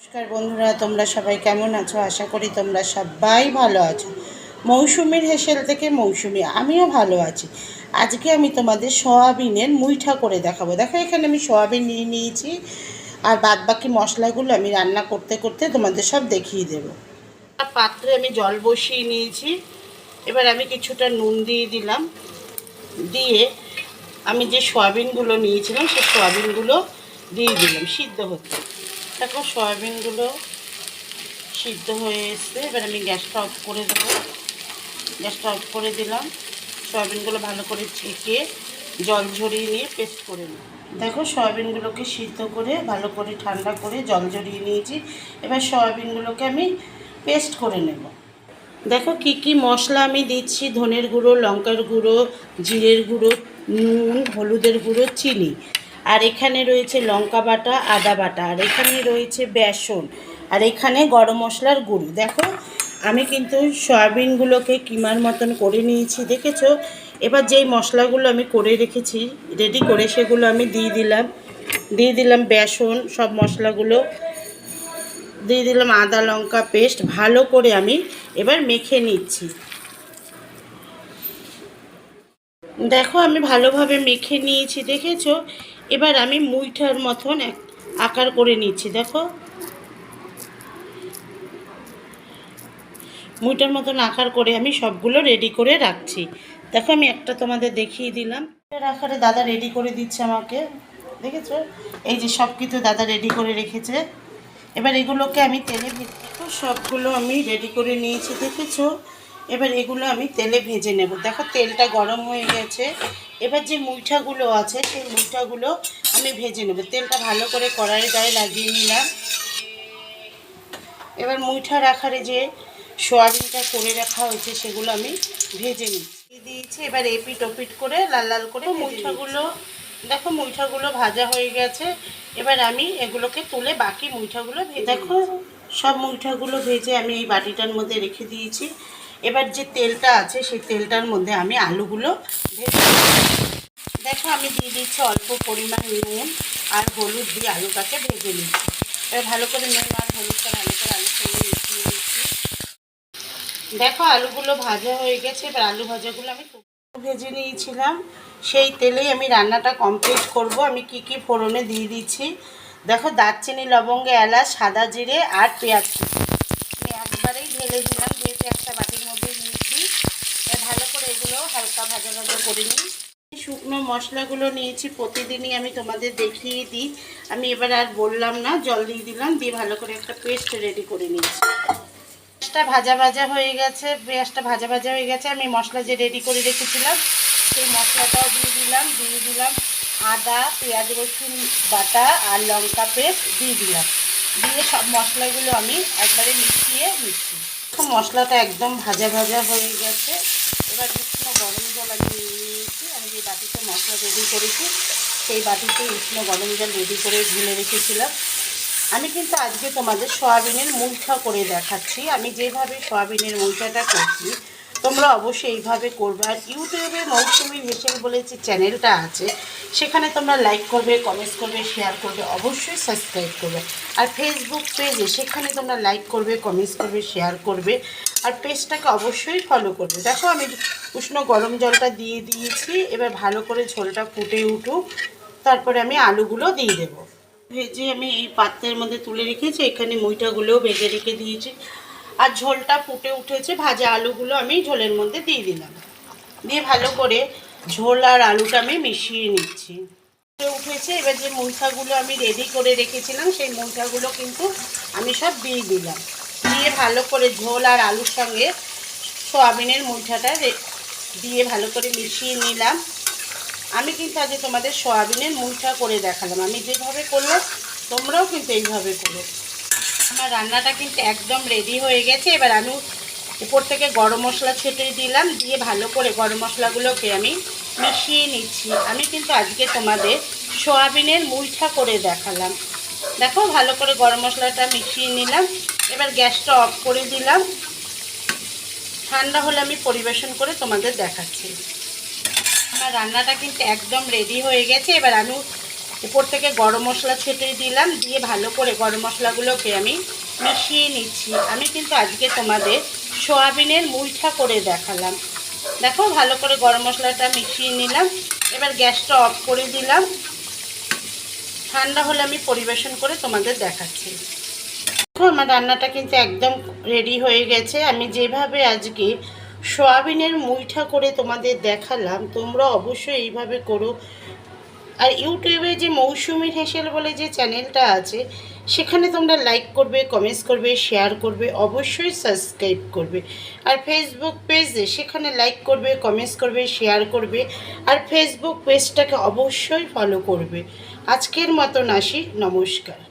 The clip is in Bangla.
নমস্কার বন্ধুরা, তোমরা সবাই কেমন আছো? আশা করি তোমরা সবাই ভালো আছো। মৌসুমীর হেসেল থেকে মৌসুমী, আমিও ভালো আছি। আজকে আমি তোমাদের সয়াবিনের মুইঠা করে দেখাবো। দেখো, এখানে আমি সয়াবিন নিয়ে নিয়েছি, আর বাদ বাকি মশলাগুলো আমি রান্না করতে করতে তোমাদের সব দেখিয়ে দেবো। পাত্রে আমি জল বসিয়ে নিয়েছি। এবার আমি কিছুটা নুন দিয়ে দিলাম, দিয়ে আমি যে সয়াবিনগুলো নিয়েছিলাম সেই সয়াবিনগুলো দিয়ে দিলাম সিদ্ধ হতে। দেখো, সয়াবিনগুলো সিদ্ধ হয়ে এসছে। এবার আমি গ্যাসটা অফ করে দেবো। গ্যাসটা অফ করে দিলাম। সয়াবিনগুলো ভালো করে ছেঁকে জল ঝরিয়ে নিয়ে পেস্ট করে নিই। দেখো, সয়াবিনগুলোকে সিদ্ধ করে ভালো করে ঠান্ডা করে জল ঝরিয়ে নিয়েছি। এবার সয়াবিনগুলোকে আমি পেস্ট করে নেব। দেখো কি কি মশলা আমি দিচ্ছি: ধনের গুঁড়ো, লঙ্কার গুঁড়ো, জিরের গুঁড়ো, নুন, হলুদের গুঁড়ো, চিনি, আর এখানে রয়েছে লঙ্কা বাটা, আদা বাটা, আর এখানে রয়েছে বেসন, আর এখানে গরম মশলার গুঁড়ো। দেখো, আমি কিন্তু সয়াবিনগুলোকে কিমার মতন করে নিয়েছি, দেখেছো? এবার যেই মশলাগুলো আমি করে রেখেছি রেডি করে, সেগুলো আমি দিয়ে দিলাম বেসন, সব মশলাগুলো দিয়ে দিলাম, আদা লঙ্কা পেস্ট, ভালো করে আমি এবার মেখে নিচ্ছি। দেখো, আমি ভালোভাবে মেখে নিয়েছি, দেখেছো? এবার আমি মুইঠার মতন আকার করে নিচ্ছি। দেখো, মুইটার মতন আকার করে আমি সবগুলো রেডি করে রাখছি। দেখো, আমি একটা তোমাদের দেখিয়ে দিলাম। আকারে দাদা রেডি করে দিচ্ছে আমাকে, দেখেছো? এই যে সব কিছু দাদা রেডি করে রেখেছে। এবার এগুলোকে আমি তেলে সবগুলো আমি রেডি করে নিয়েছি, দেখেছো? এবার এগুলো আমি তেলে ভেজে নেব। দেখো, তেলটা গরম হয়ে গেছে। এবার যে মুইঠাগুলো আছে সেই মুইঠাগুলো আমি ভেজে নেব। তেলটা ভালো করে কড়াইয়ের গায়ে লাগিয়ে নিলাম। এবার মুইঠার আকারে যে সোয়াবিনটা করে রাখা হয়েছে সেগুলো আমি ভেজে দিয়েছি। এবার এপিট ওপিট করে লাল লাল করে মুইঠাগুলো, দেখো মুইঠাগুলো ভাজা হয়ে গেছে। এবার আমি এগুলোকে তুলে বাকি মুইঠাগুলো দেখো, সব মুইঠাগুলো ভেজে আমি এই বাটিটার মধ্যে রেখে দিয়েছি। এবার যে তেলটা আছে সেই তেলটার মধ্যে আমি আলুগুলো ভেজে, দেখো আমি দিয়ে দিচ্ছি অল্প পরিমাণ নুন আর হলুদ দিয়ে আলুটাকে ভেজে নিচ্ছি। এবার ভালো করে নুন আর হলুদটা ভালো করে আলুর সঙ্গে মিশিয়ে নিচ্ছি। দেখো, আলুগুলো ভাজা হয়ে গেছে। এবার আলু ভাজাগুলো আমি ভেজে নিয়েছিলাম, সেই তেলেই আমি রান্নাটা কমপ্লিট করব। আমি কি কি ফোড়নে দিয়ে দিচ্ছি দেখো: দারচিনি, লবঙ্গে, এলাচ, সাদা জিরে আর পেঁয়াজ আমি একবারেই ঢেলে দিলাম, যেহেতু একটা বাটির মধ্যে নিয়েছি। ভালো করে এগুলো হালকা ভাজা ভাজা করে নিই। শুকনো মশলাগুলো নিয়েছি, প্রতিদিনই আমি তোমাদের দেখিয়ে দিই। আমি এবার আর বললাম না, জল দিয়ে দিলাম, দিয়ে ভালো করে একটা পেস্ট রেডি করে নিচ্ছি। পেঁয়াজটা ভাজা ভাজা হয়ে গেছে। আমি মশলা যে রেডি করে রেখেছিলাম সেই মশলাটাও দিয়ে দিলাম আদা, পেঁয়াজ, রসুন বাটা আর লঙ্কা পেস্ট দিয়ে দিলাম। দিয়ে সব মশলাগুলো আমি একবারে মিশিয়ে নিচ্ছি। মশলাটা একদম ভাজা ভাজা হয়ে গেছে। এবার উষ্ণ গরম জল আমি নিয়ে নিয়েছি। আমি যে বাটিতে মশলা রেডি করেছি সেই বাটিতে উষ্ণ গরম জল রেডি করে ঢেলে রেখেছিলাম। আমি কিন্তু আজকে তোমাদের সয়াবিনের মুইঠা করে দেখাচ্ছি। আমি যেভাবে সয়াবিনের মুইঠাটা করছি তোমরা অবশ্যই এইভাবে করবে। আর ইউটিউবে মৌসুমীর হেসেল বলে যে চ্যানেলটা আছে সেখানে তোমরা লাইক করবে, কমেন্টস করবে, শেয়ার করবে, অবশ্যই সাবস্ক্রাইব করবে। আর ফেসবুক পেজে সেখানে তোমরা লাইক করবে, কমেন্টস করবে, শেয়ার করবে, আর পেজটাকে অবশ্যই ফলো করবে। দেখো, আমি উষ্ণ গরম জলটা দিয়ে দিয়েছি। এবার ভালো করে ঝোলটা ফুটে উঠুক, তারপরে আমি আলুগুলো দিয়ে দেবো। ভেজে আমি এই পাত্রের মধ্যে তুলে রেখেছি, এখানে মুইঠাগুলোও ভেজে রেখে দিয়েছি। আর ঝোলটা ফুটে উঠেছে, ভাজা আলুগুলো আমি ঝোলের মধ্যে দিয়ে দিলাম। দিয়ে ভালো করে ঝোল আর আলুটা আমি মিশিয়ে নিচ্ছি। ফুটে উঠেছে। এবার যে মুইঠাগুলো আমি রেডি করে রেখেছিলাম সেই মুইঠাগুলো কিন্তু আমি সব দিয়ে দিলাম। দিয়ে ভালো করে ঝোল আর আলুর সঙ্গে সয়াবিনের মুইঠাটা দিয়ে ভালো করে মিশিয়ে নিলাম। আমি কিন্তু আজ তোমাদের সয়াবিনের মুইঠা করে দেখালাম। আমি যেভাবে করলাম তোমরাও কিন্তু এইভাবে করো। আমার রান্নাটা কিন্তু একদম রেডি হয়ে গেছে। এবার আমি উপর থেকে গরম মশলা ছিটিয়ে দিলাম, দিয়ে ভালো করে গরম মশলাগুলোকে আমি মিশিয়ে নিচ্ছি। আমি কিন্তু আজকে তোমাদের সয়াবিনের মুইঠা করে দেখালাম। দেখো, ভালো করে গরম মশলাটা মিশিয়ে নিলাম। এবার গ্যাসটা অফ করে দিলাম। ঠান্ডা হলে আমি পরিবেশন করে তোমাদের দেখাচ্ছি। আমার রান্নাটা কিন্তু একদম রেডি হয়ে গেছে। এবার আমি উপর থেকে গরম মশলা ছেটে দিলাম, দিয়ে ভালো করে গরম মশলাগুলোকে আমি মিশিয়ে নিচ্ছি। আমি কিন্তু আজকে তোমাদের সয়াবিনের মুইঠা করে দেখালাম। দেখো ভালো করে গরম মশলাটা মিশিয়ে নিলাম। এবার গ্যাসটা অফ করে দিলাম। ঠান্ডা হলে আমি পরিবেশন করে তোমাদের দেখাচ্ছি। দেখো আমার রান্নাটা কিন্তু একদম রেডি হয়ে গেছে। আমি যেভাবে আজকে সয়াবিনের মুইঠা করে তোমাদের দেখালাম, তোমরা অবশ্যই এইভাবে করো। আর ইউটিউবে যে মৌসুমি হেসেল বলে যে চ্যানেলটা আছে, সেখানে তোমরা লাইক করবে, কমেন্টস করবে, শেয়ার করবে, অবশ্যই সাবস্ক্রাইব করবে। আর ফেসবুক পেজে সেখানে লাইক করবে, কমেন্টস করবে, শেয়ার করবে। আর ফেসবুক পেজটাকে অবশ্যই ফলো করবে। আজকের মতন আসি, নমস্কার।